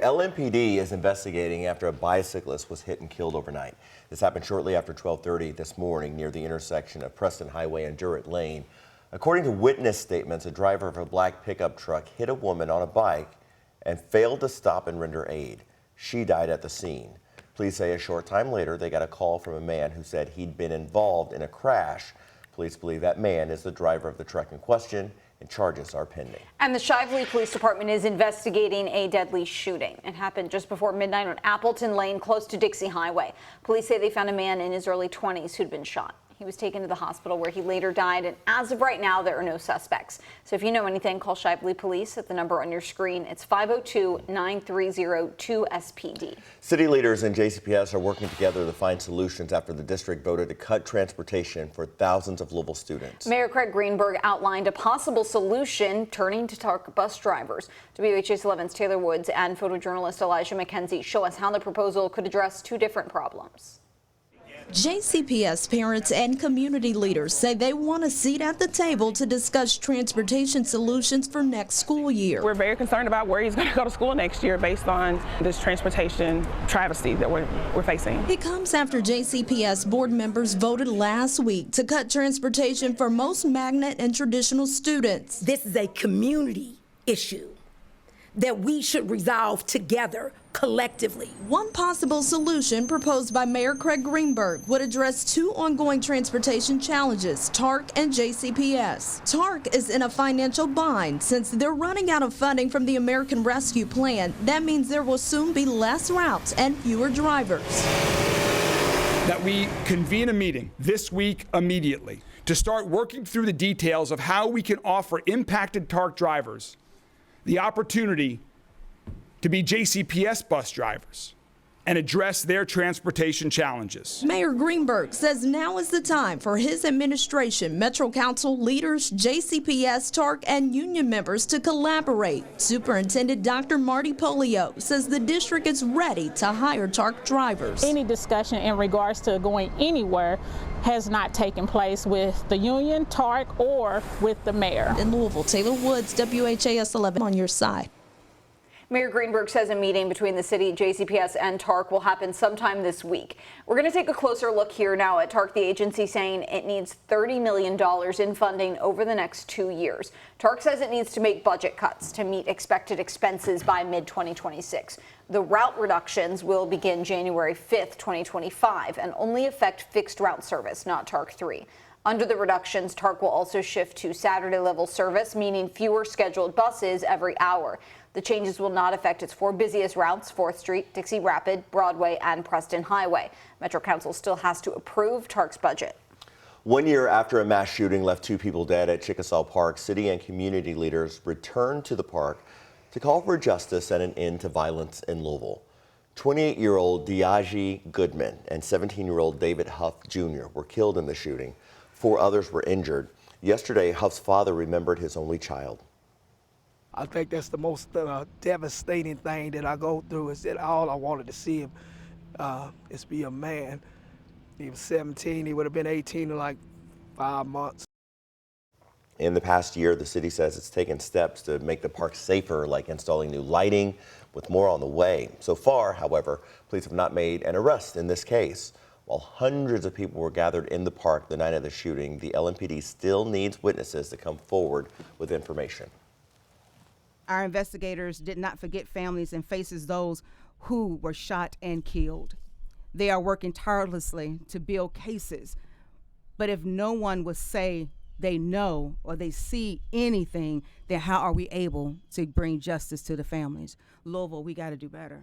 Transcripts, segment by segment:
LMPD is investigating after a bicyclist was hit and killed overnight. This happened shortly after 12:30 this morning near the intersection of Preston Highway and Durrett Lane. According to witness statements, a driver of a black pickup truck hit a woman on a bike and failed to stop and render aid. She died at the scene. Police say a short time later they got a call from a man who said he'd been involved in a crash. Police believe that man is the driver of the truck in question, and charges are pending. And the Shively Police Department is investigating a deadly shooting. It happened just before midnight on Appleton Lane, close to Dixie Highway. Police say they found a man in his early 20s who'd been shot. He was taken to the hospital where he later died, and as of right now, there are no suspects. So if you know anything, call Shively Police at the number on your screen. It's 502-930-2SPD. City leaders and JCPS are working together to find solutions after the district voted to cut transportation for thousands of Louisville students. Mayor Craig Greenberg outlined a possible solution, turning to TARC bus drivers. WHAS11's Taylor Woods and photojournalist Elijah McKenzie show us how the proposal could address two different problems. JCPS parents and community leaders say they want a seat at the table to discuss transportation solutions for next school year. We're very concerned about where he's going to go to school next year based on this transportation travesty that we're facing. It comes after JCPS board members voted last week to cut transportation for most magnet and traditional students. This is a community issue that we should resolve together, collectively. One possible solution proposed by Mayor Craig Greenberg would address two ongoing transportation challenges, TARC and JCPS. TARC is in a financial bind since they're running out of funding from the American Rescue Plan. That means there will soon be less routes and fewer drivers. That we convene a meeting this week immediately to start working through the details of how we can offer impacted TARC drivers the opportunity to be JCPS bus drivers and address their transportation challenges. Mayor Greenberg says now is the time for his administration, Metro Council leaders, JCPS, TARC, and union members to collaborate. Superintendent Dr. Marty Polio says the district is ready to hire TARC drivers. Any discussion in regards to going anywhere has not taken place with the union, TARC, or with the mayor. In Louisville, Taylor Woods, WHAS 11 on your side. Mayor Greenberg says a meeting between the city, JCPS, and TARC will happen sometime this week. We're going to take a closer look here now at TARC, the agency saying it needs $30 million in funding over the next 2 years. TARC says it needs to make budget cuts to meet expected expenses by mid-2026. The route reductions will begin January 5th, 2025, and only affect fixed route service, not TARC 3. Under the reductions, TARC will also shift to Saturday-level service, meaning fewer scheduled buses every hour. The changes will not affect its four busiest routes, 4th Street, Dixie Rapid, Broadway, and Preston Highway. Metro Council still has to approve TARC's budget. 1 year after a mass shooting left 2 people dead at Chickasaw Park, city and community leaders returned to the park to call for justice and an end to violence in Louisville. 28-year-old Diaji Goodman and 17-year-old David Huff Jr. were killed in the shooting. 4 others were injured. Yesterday, Huff's father remembered his only child. I think that's the most devastating thing that I go through, is that all I wanted to see him is be a man. He was 17, he would have been 18 in like 5 months. In the past year, the city says it's taken steps to make the park safer, like installing new lighting, with more on the way. So far, however, police have not made an arrest in this case. While hundreds of people were gathered in the park the night of the shooting, the LMPD still needs witnesses to come forward with information. Our investigators did not forget families and faces those who were shot and killed. They are working tirelessly to build cases, but if no one will say they know or they see anything, then how are we able to bring justice to the families? Louisville, we got to do better.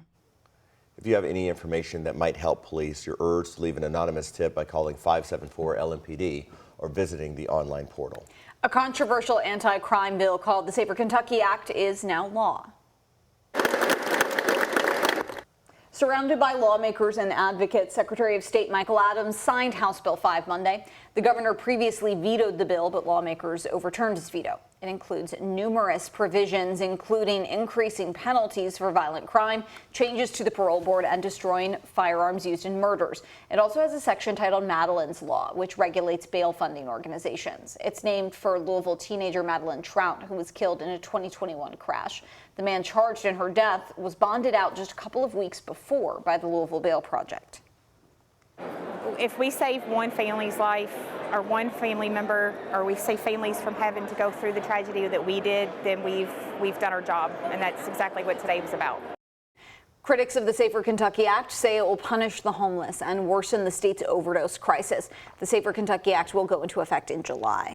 If you have any information that might help police, you're urged to leave an anonymous tip by calling 574-LMPD or visiting the online portal. A controversial anti-crime bill called the Safer Kentucky Act is now law. Surrounded by lawmakers and advocates, Secretary of State Michael Adams signed House Bill 5 Monday. The governor previously vetoed the bill, but lawmakers overturned his veto. It includes numerous provisions, including increasing penalties for violent crime, changes to the parole board, and destroying firearms used in murders. It also has a section titled Madeline's Law, which regulates bail funding organizations. It's named for Louisville teenager Madeline Trout, who was killed in a 2021 crash. The man charged in her death was bonded out just a couple of weeks before by the Louisville Bail Project. If we save one family's life or one family member, or we save families from having to go through the tragedy that we did, then we've done our job, and that's exactly what today was about. Critics of the Safer Kentucky Act say it will punish the homeless and worsen the state's overdose crisis. The Safer Kentucky Act will go into effect in July.